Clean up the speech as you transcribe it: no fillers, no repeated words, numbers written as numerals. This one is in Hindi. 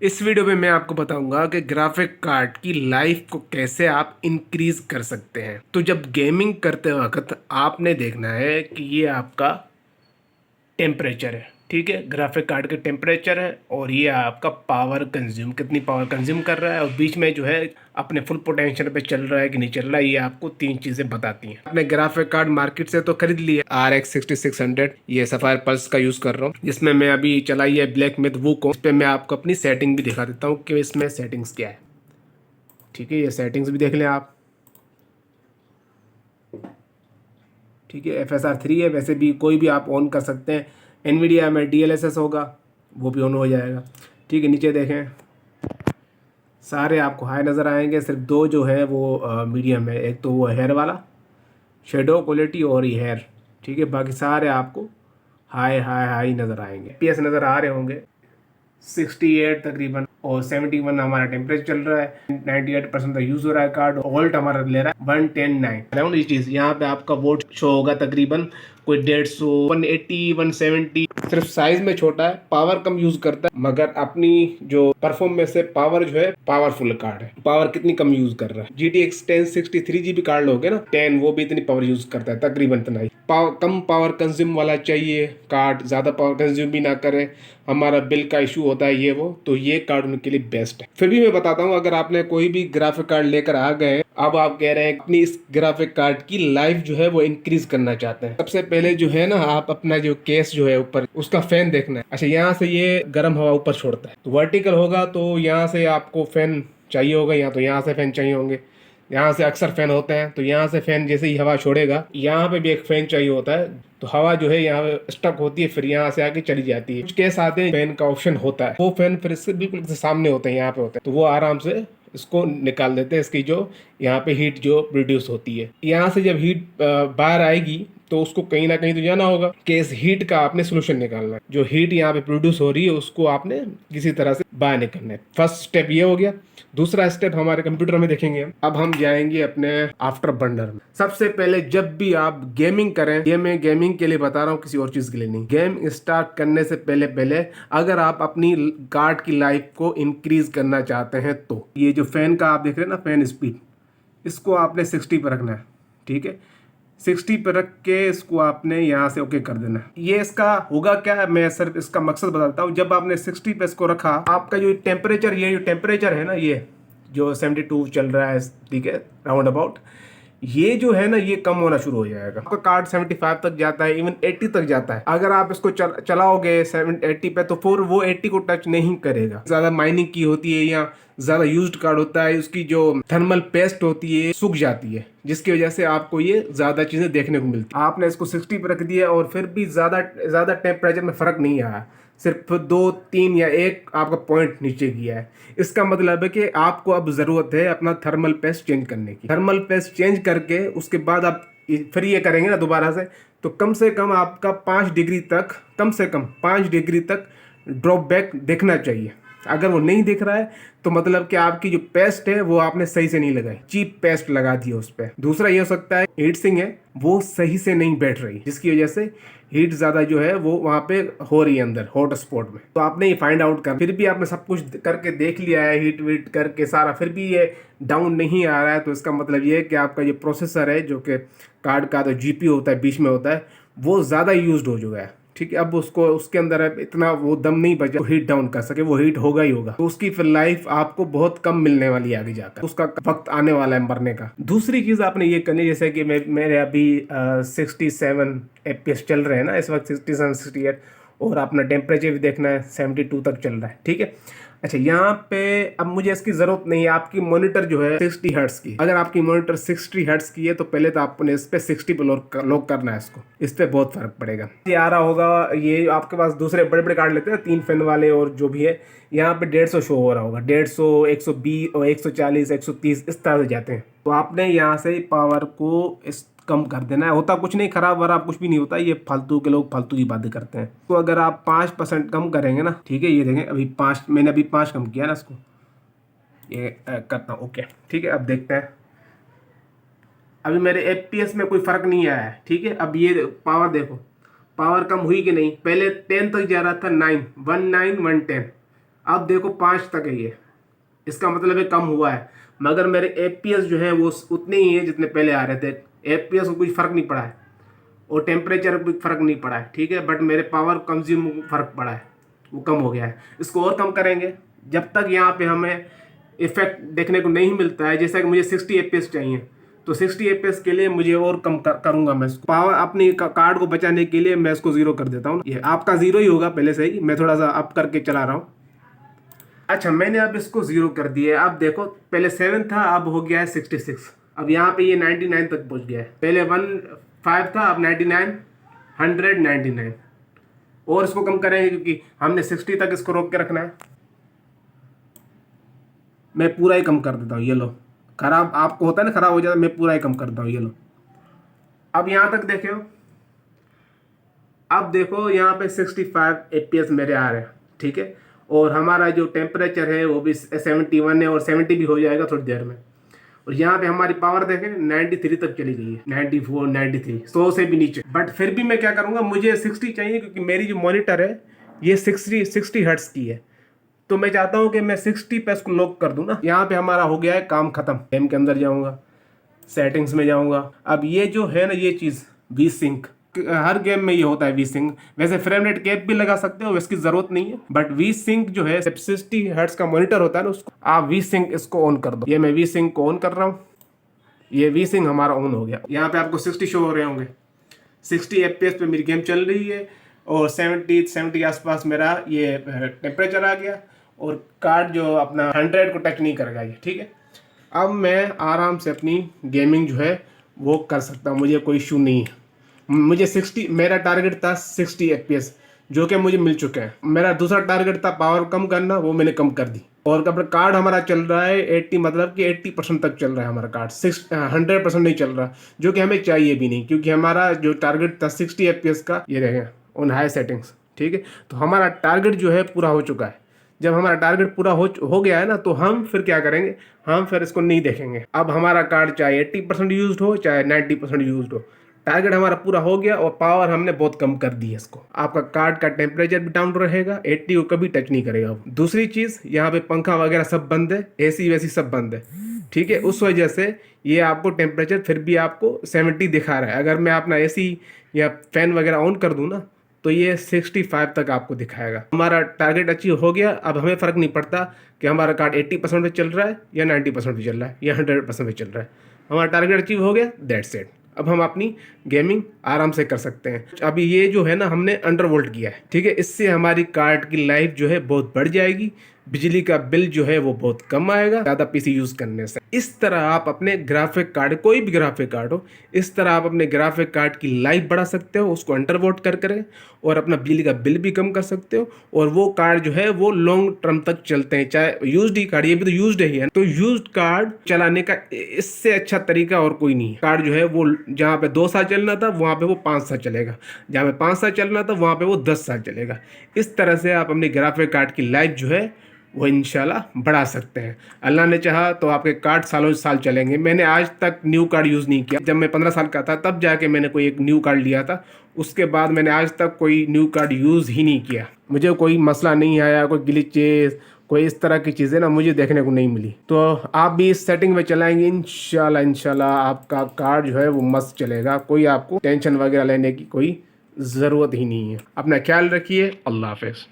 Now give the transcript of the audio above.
इस वीडियो में मैं आपको बताऊंगा कि ग्राफिक कार्ड की लाइफ को कैसे आप इंक्रीज कर सकते हैं। तो जब गेमिंग करते वक्त आपने देखना है कि ये आपका टेम्परेचर है, ठीक है, ग्राफिक कार्ड के टेम्परेचर है, और ये आपका पावर कंज्यूम, कितनी पावर कंज्यूम कर रहा है, और बीच में जो है अपने फुल पोटेंशियल पे चल रहा है कि नहीं चल रहा है। ये आपको तीन चीज़ें बताती हैं। अपने ग्राफिक कार्ड मार्केट से तो खरीद लिए RX 6600, ये सफायर पल्स का यूज़ कर रहा हूँ, जिसमें मैं अभी चलाई है ब्लैक मिथ वूकोंग। इस पर मैं आपको अपनी सेटिंग भी दिखा देता हूँ कि इसमें सेटिंग्स क्या है। ठीक है, ये सेटिंग्स भी देख लें आप। ठीक है, FSR 3 है, वैसे भी कोई भी आप ऑन कर सकते हैं। NVIDIA में DLSS होगा, वो भी ऑन हो जाएगा। ठीक है, नीचे देखें, सारे आपको हाई नज़र आएंगे, सिर्फ दो जो है वो मीडियम है। एक तो वो हेयर वाला, शेडो क्वालिटी, और ये हेयर। ठीक है, बाकी सारे आपको हाई हाई हाई नज़र आएंगे। PS नज़र आ रहे होंगे 68 तकरीबन, और 71 हमारा टेम्परेचर चल रहा है। 98% का यूज़ हो रहा है कार्ड। वोल्ट हमारा ले रहा है 110.9 अराउंड। ये चीज़ यहाँ पे आपका वोल्ट शो होगा तकरीबन कोई 150, 180, 170। सिर्फ साइज में छोटा है, पावर कम यूज करता है, मगर अपनी जो परफॉर्मेंस है, पावर जो है, पावरफुल कार्ड है। पावर कितनी कम यूज कर रहा है। GTX 1063 GB कार्ड लोगे ना 10, वो भी इतनी पावर यूज करता है, तकरीबन इतना ही। कम पावर कंज्यूम वाला चाहिए कार्ड, ज़्यादा पावर कंज्यूम भी ना करे, हमारा बिल का इशू होता है ये वो, तो ये कार्ड उनके लिए बेस्ट है। फिर भी मैं बताता हूँ, अगर आपने कोई भी ग्राफिक कार्ड लेकर आ गए, अब आप कह रहे हैं अपनी इस ग्राफिक कार्ड की लाइफ जो है वो इंक्रीज करना चाहते हैं, सबसे पहले जो है ना, आप अपना जो केस जो है ऊपर, उसका फैन देखना है। अच्छा, यहाँ से ये गर्म हवा ऊपर छोड़ता है, तो वर्टिकल होगा तो यहाँ से आपको फैन चाहिए होगा, या तो यहाँ से फैन चाहिए होंगे। यहाँ से अक्सर फैन होते हैं, तो यहाँ से फैन जैसे ही हवा छोड़ेगा, यहाँ पे भी एक फैन चाहिए होता है, तो हवा जो है यहाँ पे स्टक होती है, फिर यहाँ से आके चली जाती है। कुछ केस आते हैं फैन का ऑप्शन होता है, वो फैन फिर इससे बिल्कुल सामने होते हैं, यहाँ पे होते हैं, तो वो आराम से इसको निकाल देते हैं, इसकी जो यहाँ पे हीट जो प्रोड्यूस होती है। यहाँ से जब हीट बाहर आएगी, तो उसको कहीं ना कहीं तो जाना होगा कि इस हीट का आपने सोल्यूशन निकालना है। जो हीट यहाँ पे प्रोड्यूस हो रही है, उसको आपने किसी तरह से बाहर निकालना है। फर्स्ट स्टेप ये हो गया। दूसरा स्टेप हमारे कंप्यूटर में देखेंगे हम। अब हम जाएंगे अपने आफ्टर बर्नर में। सबसे पहले जब भी आप गेमिंग करें, ये मैं गेमिंग के लिए बता रहा हूँ, किसी और चीज के लिए नहीं। गेम स्टार्ट करने से पहले पहले अगर आप अपनी कार्ड की लाइफ को इंक्रीज करना चाहते हैं, तो ये जो फैन का आप देख रहे हैं ना, फैन स्पीड, इसको आपने 60 पर रखना है। ठीक है, 60 पे रख के इसको आपने यहाँ से ओके कर देना है। ये इसका होगा क्या, मैं सिर्फ इसका मकसद बताता हूँ। जब आपने 60 पे इसको रखा, आपका जो टेम्परेचर, ये जो टेम्परेचर है ना, ये जो 72 चल रहा है, ठीक है, राउंड अबाउट, ये जो है ना, ये कम होना शुरू हो जाएगा। आपका कार्ड 75 तक जाता है, इवन 80 तक जाता है। अगर आप इसको चलाओगे 80 पे, तो फिर वो 80 को टच नहीं करेगा। ज्यादा माइनिंग की होती है, या ज्यादा यूज्ड कार्ड होता है, उसकी जो थर्मल पेस्ट होती है सूख जाती है, जिसकी वजह से आपको ये ज्यादा चीजें देखने को मिलती है। आपने इसको 60 पे रख दिया, और फिर भी ज्यादा टेम्परेचर में फर्क नहीं आया, सिर्फ 2 3 या 1 आपका पॉइंट नीचे गया है। इसका मतलब है कि आपको अब ज़रूरत है अपना थर्मल पेस्ट चेंज करने की। थर्मल पेस्ट चेंज करके उसके बाद आप फिर ये करेंगे ना दोबारा से, तो कम से कम आपका 5 डिग्री तक, कम से कम 5 डिग्री तक ड्रॉप बैक देखना चाहिए। अगर वो नहीं दिख रहा है, तो मतलब कि आपकी जो पेस्ट है वो आपने सही से नहीं लगाई, चीप पेस्ट लगा दी उस पर। दूसरा ये हो सकता है हीट सिंक है, वो सही से नहीं बैठ रही, जिसकी वजह से हीट ज़्यादा जो है वो वहाँ पे हो रही है अंदर हॉट स्पॉट में। तो आपने ये फाइंड आउट कर, फिर भी आपने सब कुछ करके देख लिया है, हीट वीट करके सारा, फिर भी ये डाउन नहीं आ रहा है, तो इसका मतलब ये है कि आपका जो प्रोसेसर है, जो कि कार्ड का तो GPU होता है, बीच में होता है, वो ज़्यादा यूज हो चुका है। ठीक है, अब उसको उसके अंदर अब इतना वो दम नहीं बचा हीट डाउन कर सके, वो हीट होगा ही होगा, तो उसकी फिर लाइफ आपको बहुत कम मिलने वाली है आगे जाकर, उसका वक्त आने वाला है मरने का। दूसरी चीज आपने ये करनी, जैसे कि मेरे अभी 67 FPS चल रहे हैं ना इस वक्त, 67 68, और अपना टेम्परेचर भी देखना है 72 तक चल रहा है। ठीक है, अच्छा, यहाँ पे अब मुझे इसकी जरूरत नहीं है। आपकी मॉनिटर जो है 60 हर्ट्स की, अगर आपकी मॉनिटर 60 हर्ट्स की है, तो पहले तो आपने इस पे 60 पे लॉक करना है इसको, इस पे बहुत फर्क पड़ेगा। ये आ रहा होगा, ये आपके पास दूसरे बड़े बड़े कार्ड लेते हैं 3 फैन वाले, और जो भी है यहाँ पे 150 शो हो रहा होगा, 150, 120 और 140, 130 इस तरह से जाते हैं। तो आपने यहाँ से पावर को इस कम कर देना है। होता कुछ नहीं, खराब वराब कुछ भी नहीं होता, ये फालतू के लोग फालतू की बातें करते हैं। तो अगर आप 5% कम करेंगे ना, ठीक है, ये देखें अभी 5, मैंने अभी 5 कम किया ना इसको, ये करता हूँ ओके। ठीक है, अब देखते हैं, अभी मेरे FPS में कोई फर्क नहीं आया है। ठीक है, अब ये पावर देखो, पावर कम हुई कि नहीं। पहले 10 तक जा रहा था, 9 19 110, अब देखो 5 तक है ये, इसका मतलब है कम हुआ है, मगर मेरे एफपीएस जो है वो उतने ही है जितने पहले आ रहे थे। एफपीएस को कुछ फ़र्क नहीं पड़ा है और टेम्परेचर को कुछ फ़र्क नहीं पड़ा है, ठीक है, बट मेरे पावर कंज्यूम को फ़र्क पड़ा है, वो कम हो गया है। इसको और कम करेंगे जब तक यहाँ पे हमें इफेक्ट देखने को नहीं मिलता है। जैसा कि मुझे 60 एफपीएस चाहिए, तो 60 एफपीएस के लिए मुझे और कम करूंगा मैं इसको। पावर अपनी कार्ड को बचाने के लिए मैं इसको 0 कर देता हूँ। ये आपका 0 ही होगा पहले से ही, मैं थोड़ा सा अप करके चला रहा हूँ। अच्छा, मैंने अब इसको 0 कर दिया है। अब देखो पहले 7 था, अब हो गया है 66। अब यहाँ पे ये 99 तक पहुँच गया है। पहले 15 था, अब 99, 199। और इसको कम करेंगे क्योंकि हमने 60 तक इसको रोक के रखना है। मैं पूरा ही कम कर देता हूँ, ये लो। खराब आपको होता है ना, खराब हो जाता है, मैं पूरा ही कम करता हूँ, ये लो। अब यहाँ तक देखो, अब देखो यहाँ पे 65 एफपीएस मेरे आ रहे हैं, ठीक है। और हमारा जो टेम्परेचर है वो भी 71 है, और 70 भी हो जाएगा थोड़ी देर में। और यहाँ पे हमारी पावर देखें 93 तक चली गई है, 94, 93, 100 से भी नीचे। बट फिर भी मैं क्या करूँगा, मुझे 60 चाहिए क्योंकि मेरी जो मॉनिटर है ये 60 हर्ट्स की है। तो मैं चाहता हूँ कि मैं 60 पे इसको लॉक कर दूँ ना। यहाँ पे हमारा हो गया है काम खत्म। गेम के अंदर जाऊँगा, सेटिंग्स में जाऊँगा। अब ये जो है ना ये चीज़ वी सिंक, हर गेम में ये होता है वी सिंक। वैसे फ्रेम रेट कैप भी लगा सकते हो, इसकी ज़रूरत नहीं है, बट वी सिंक जो है 60 हर्ट्स का मॉनिटर होता है ना, उसको आप वी सिंक इसको ऑन कर दो। ये मैं वी सिंक को ऑन कर रहा हूँ, ये वी सिंक हमारा ऑन हो गया। यहाँ पे आपको 60 शो हो रहे होंगे, 60 एफपीएस पे मेरी गेम चल रही है, और 70 के आसपास मेरा ये टेम्परेचर आ गया, और कार्ड जो अपना 100 को टच नहीं करेगा ये, ठीक है। अब मैं आराम से अपनी गेमिंग जो है वो कर सकता हूँ, मुझे कोई इशू नहीं है। मुझे 60, मेरा टारगेट था 60 एफपीएस, जो कि मुझे मिल चुका है। मेरा दूसरा टारगेट था पावर कम करना, वो मैंने कम कर दी। और अपना कार्ड हमारा चल रहा है 80, मतलब कि 80% तक चल रहा है हमारा कार्ड, 100% नहीं चल रहा, जो कि हमें चाहिए भी नहीं, क्योंकि हमारा जो टारगेट था 60 एफपीएस का, ये रहेगा ऑन हाई सेटिंग्स, ठीक है। तो हमारा टारगेट जो है पूरा हो चुका है। जब हमारा टारगेट पूरा हो गया है ना, तो हम फिर क्या करेंगे, हम फिर इसको नहीं देखेंगे। अब हमारा कार्ड चाहे 80% यूज हो चाहे 90% यूज हो, टारगेट हमारा पूरा हो गया, और पावर हमने बहुत कम कर दी है इसको। आपका कार्ड का टेम्परेचर भी डाउन रहेगा, 80 को कभी टच नहीं करेगा। दूसरी चीज़, यहाँ पे पंखा वगैरह सब बंद है, एसी वैसी सब बंद है, ठीक है। उस वजह से ये आपको टेम्परेचर फिर भी आपको 70 दिखा रहा है। अगर मैं अपना एसी या फैन वगैरह ऑन कर दूँ ना, तो ये 65 तक आपको दिखाएगा। हमारा टारगेट अचीव हो गया। अब हमें फ़र्क नहीं पड़ता कि हमारा कार्ड 80% पे चल रहा है या 90% पे चल रहा है या 100% पे चल रहा है। हमारा टारगेट अचीव हो गया, दैट्स इट। अब हम अपनी गेमिंग आराम से कर सकते हैं। अभी ये जो है ना हमने अंडरवोल्ट किया है, ठीक है। इससे हमारी कार्ड की लाइफ जो है बहुत बढ़ जाएगी, बिजली का बिल जो है वो बहुत कम आएगा ज़्यादा पीसी यूज़ करने से। इस तरह आप अपने ग्राफिक कार्ड, कोई भी ग्राफिक कार्ड हो, इस तरह आप अपने ग्राफिक कार्ड की लाइफ बढ़ा सकते हो, उसको अंडरवोल्ट कर करें, और अपना बिजली का बिल भी कम कर सकते हो। और वो कार्ड जो है वो लॉन्ग टर्म तक चलते हैं, चाहे यूज्ड ही कार्ड, ये भी तो यूज्ड ही है। तो यूज्ड कार्ड चलाने का इससे अच्छा तरीका और कोई नहीं है। कार्ड जो है वो जहाँ पे 2 साल चलना था वहाँ पे वो 5 साल चलेगा, जहाँ पे 5 साल चलना था वहाँ पे वो 10 साल चलेगा। इस तरह से आप अपने ग्राफिक कार्ड की लाइफ जो है वो इंशाल्लाह बढ़ा सकते हैं। अल्लाह ने चाहा तो आपके कार्ड सालों साल चलेंगे। मैंने आज तक न्यू कार्ड यूज़ नहीं किया। जब मैं 15 साल का था तब जाके मैंने कोई एक न्यू कार्ड लिया था, उसके बाद मैंने आज तक कोई न्यू कार्ड यूज़ ही नहीं किया। मुझे कोई मसला नहीं आया, कोई ग्लिचेस, कोई इस तरह की चीज़ें ना मुझे देखने को नहीं मिली। तो आप भी इस सेटिंग में चलाएंगे, इंशाल्लाह आपका कार्ड जो है वो मस्त चलेगा। कोई आपको टेंशन वगैरह लेने की कोई ज़रूरत ही नहीं है। अपना ख्याल रखिए। अल्लाह हाफ़िज़।